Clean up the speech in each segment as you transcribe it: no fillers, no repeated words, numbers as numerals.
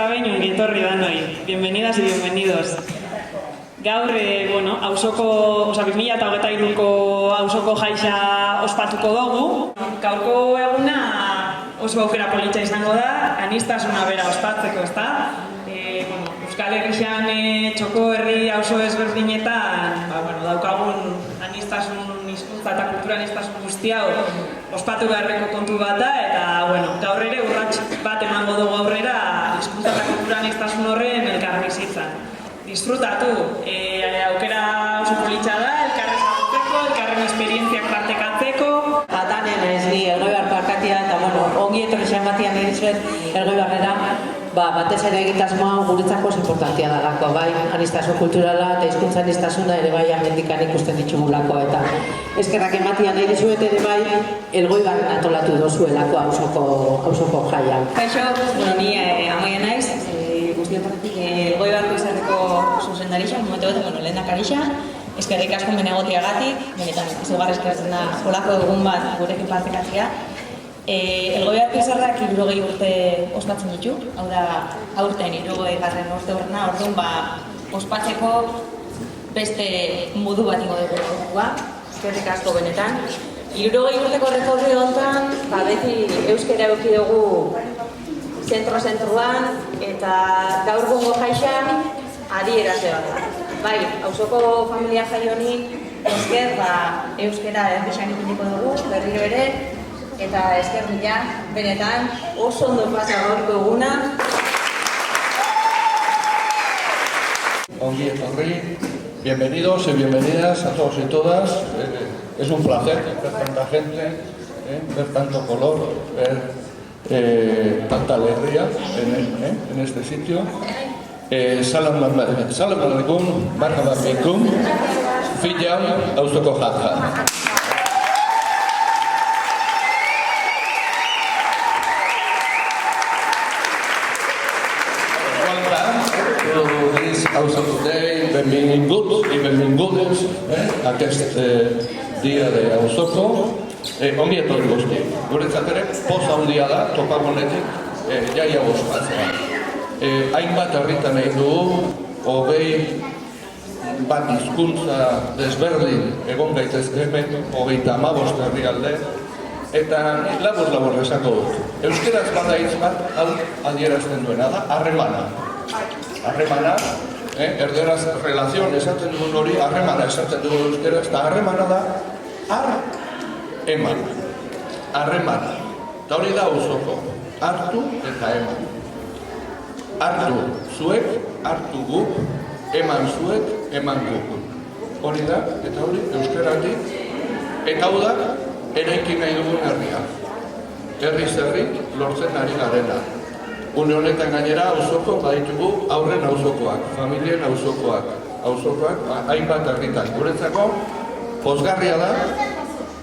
eta behin ongi etorri danoi. Bienvenidas y bienvenidos. Gaur, auzoko, 2023ko auzoko jaixa ospatuko dugu. Gaurko eguna oso aukera politxa izango da, aniztasuna bera ospatzeko, ezta? Euskal Herrian txoko herri auzo ezberdinetan daukagun anistasun hizkuntza eta kultura anistasun guzti hau ospatu beharreko kontu bat da, eta gaur ere urrats bat emango dugu aurrera hizkuntza eta kultura anistasun horren elkarbizitzan. Disfrutatu, aukera oso politxa da, elkarren zagutzeko, elkarren esperientziak partekatzeko. Batanen ez ni Elgoibar parkatia eta ongi etorri zen batian egizuet Elgoibarrera, batez ere egitasmoa guretzako oso importantia dalako, bai anistasun kulturala eta hizkuntza anistasuna ere bai amendikan ikusten ditugulako, eta eskerrak ematia nahi dizuet ere bai Elgoibarren antolatu dozuelako auzoko jaian. Kaixo, ni Amaia naiz, guztion partetik Elgoibarko izateko zuzendarixa, momentu bat lehendakarixa. Eskerrik asko menegotiagatik, benetan izugarri eskertzen da holako egun bat gurekin partekatzea. Elgoibarko izarrak 60 urte ospatzen ditu, hau da aurten 60. urte horrena, orduan ospatzeko beste modu bat ingo dugu. Eskerrik asko benetan. 60 urteko rekorri honetan, beti euskera eduki dugu zentruan, eta gaur gongo jaixan adierazle bat da. Bai, auzoko familia jai honi esker euskera errexan ipiniko dugu, berriro ere, eta esker mila, benetan oso ondo pasa gaurko eguna. Ongi etorri, bienvenidos y bienvenidas a todos y todas. Es un placer ver tanta gente, ver tanto color, ver tanta alegría en este sitio. Salam alaikum, marhaba bikum, fillam auzoko jaja. Also today, benvinguts i benvingudes a aquest dia de auzoko. Ongi etorri guzti. Guretzat ere, poza handia da, topagonetik jaia ospatzea. Hainbat herritan egin dugu, 20 bat hizkuntza desberdin egon gaitezke hemen, 35 herrialde, eta labur esako dut. Euskeraz bada hitz bat, hau adierazten duena da, harremana. Harremana, erderaz relazion esaten dugun hori, harremana esaten dugun euskeraz, eta harremana da, eman. Harremana. Eta hori da auzoko, hartu eta eman. Hartu zuek, hartu guk, eman zuek, eman guk. Hori da, eta hori euskeratik, eta hau da, eraiki nahi dugun herria. Herriz herri lortzen ari garena. Une honetan gainera auzoko baditugu aurren auzokoak, familien auzokoak, hainbat herritan. Guretzako pozgarria da,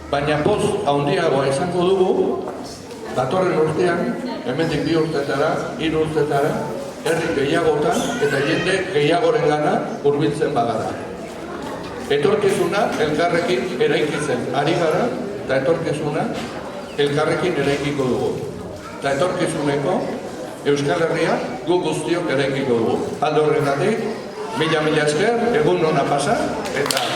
baina poz handiagoa izango dugu, datorren urtean, hemendik 2 urtetara, 3 urtetara, herri gehiagotan eta jende gehiagorengana hurbiltzen bagara. Etorkizuna elkarrekin eraikitzen ari gara, eta etorkizuna elkarrekin eraikiko dugu. Eta etorkizuneko Euskal Herria gu guztiok eraikiko dugu. Alde horretatik, mila esker, egun ona pasa, eta...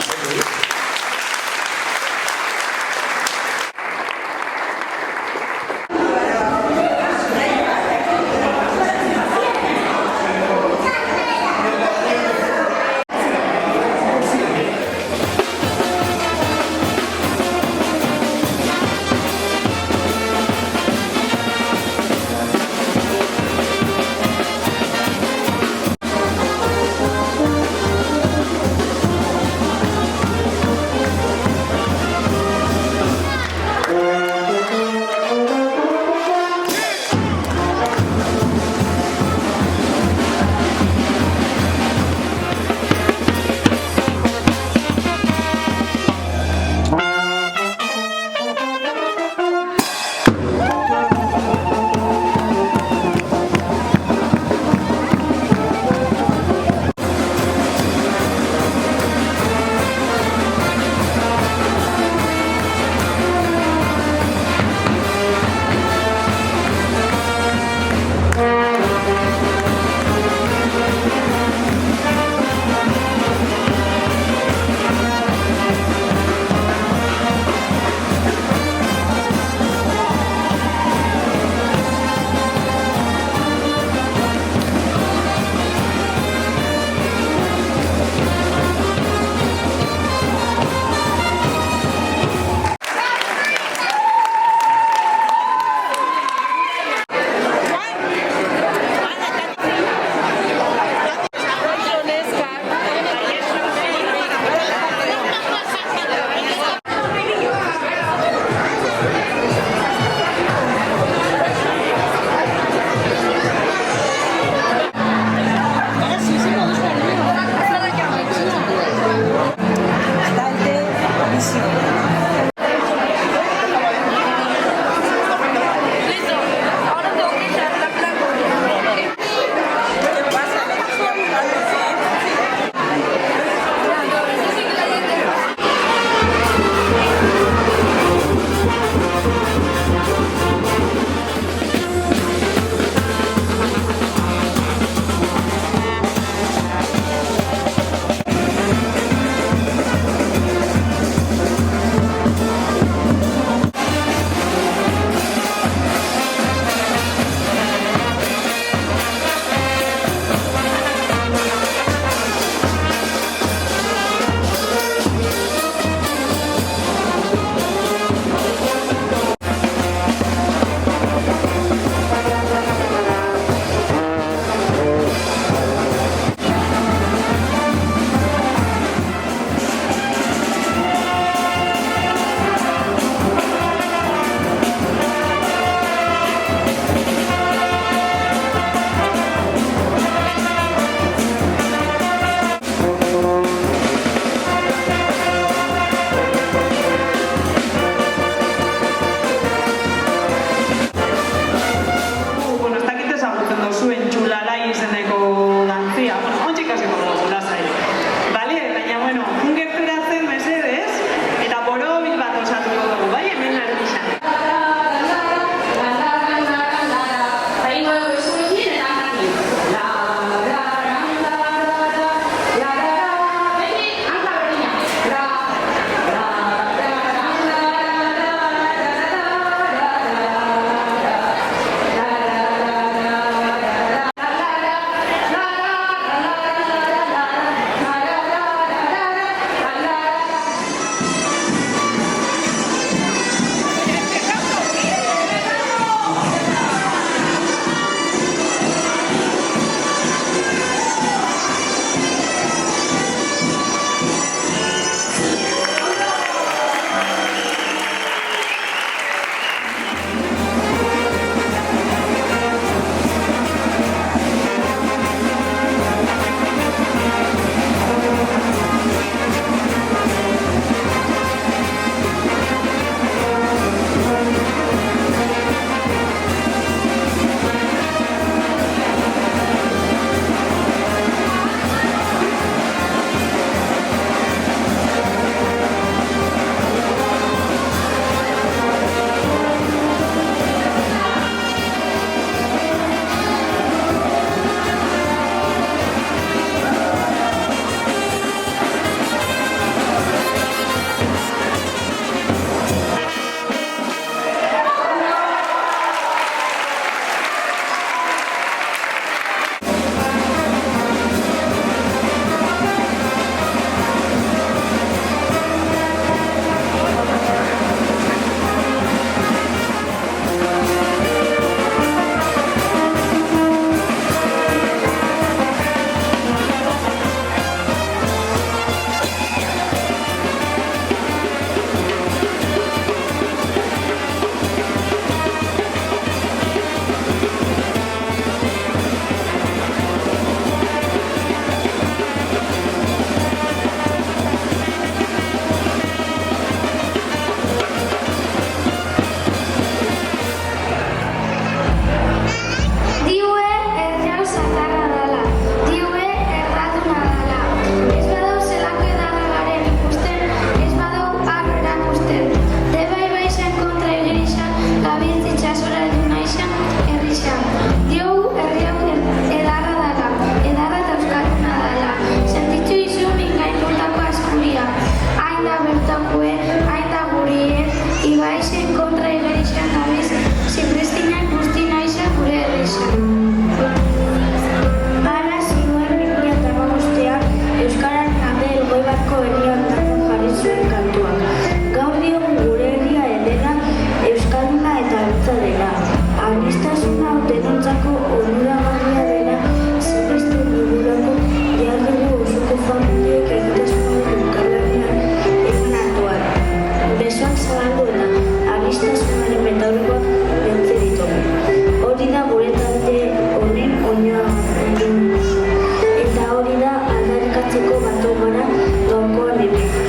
auzoko batu gara gaurko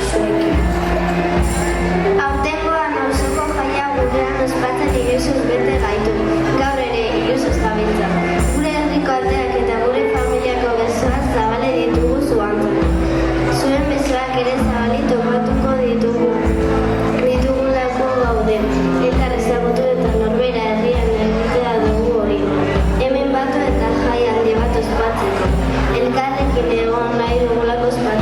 zuekin. Aurtengoan auzoko jaia gurean ospatzen ilusuz bete gaitu. Gaur ere ilusuz gabiltza. Gure herriko ateak eta gure familiako besoak zabale ditugu zuantzan. Zuen besoak ere zabali topatuko ditugulako gaude. Elkar ezagutu eta norbera herrian egitea dugu hori. Hemen batu eta jai handi bat ospatzeko. Elkarrekin egon nahi dugulako ospatzeko.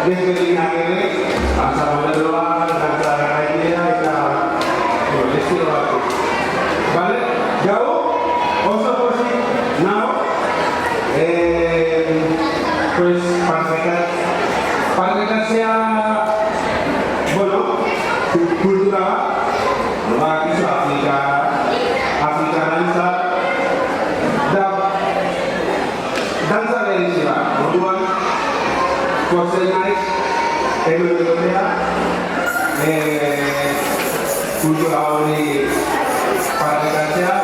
desberdinak ere, dantza modernoa, dantza garailea eta estilo batzuk. Vale? Gau, oso pozik nago, pues, partekatzea, bueno, kultura bat, kizu Afrika dantza, dantza berezi bat, orduan, kozen naiz, egotea, kultura hori partekatzea.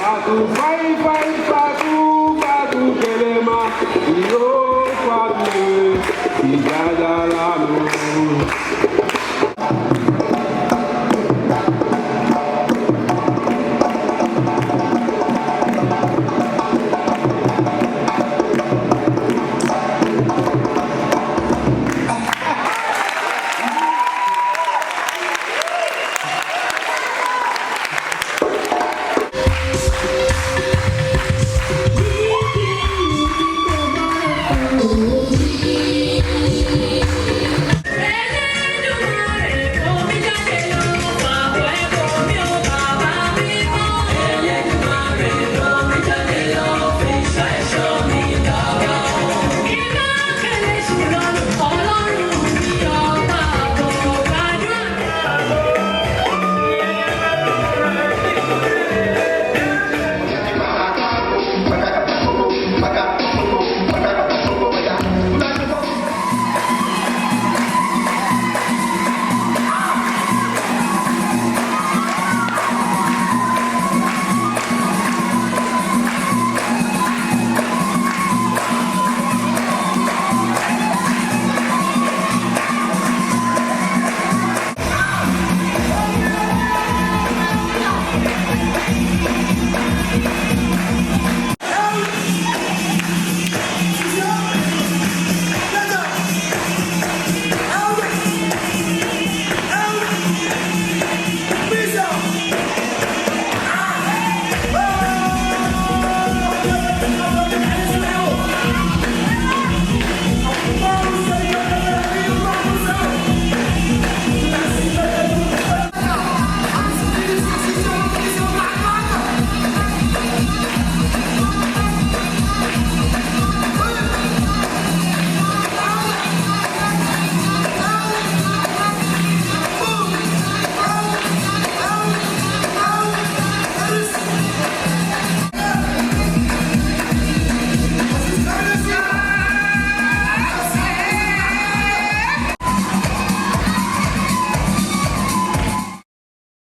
Batu, bye, bye, bye.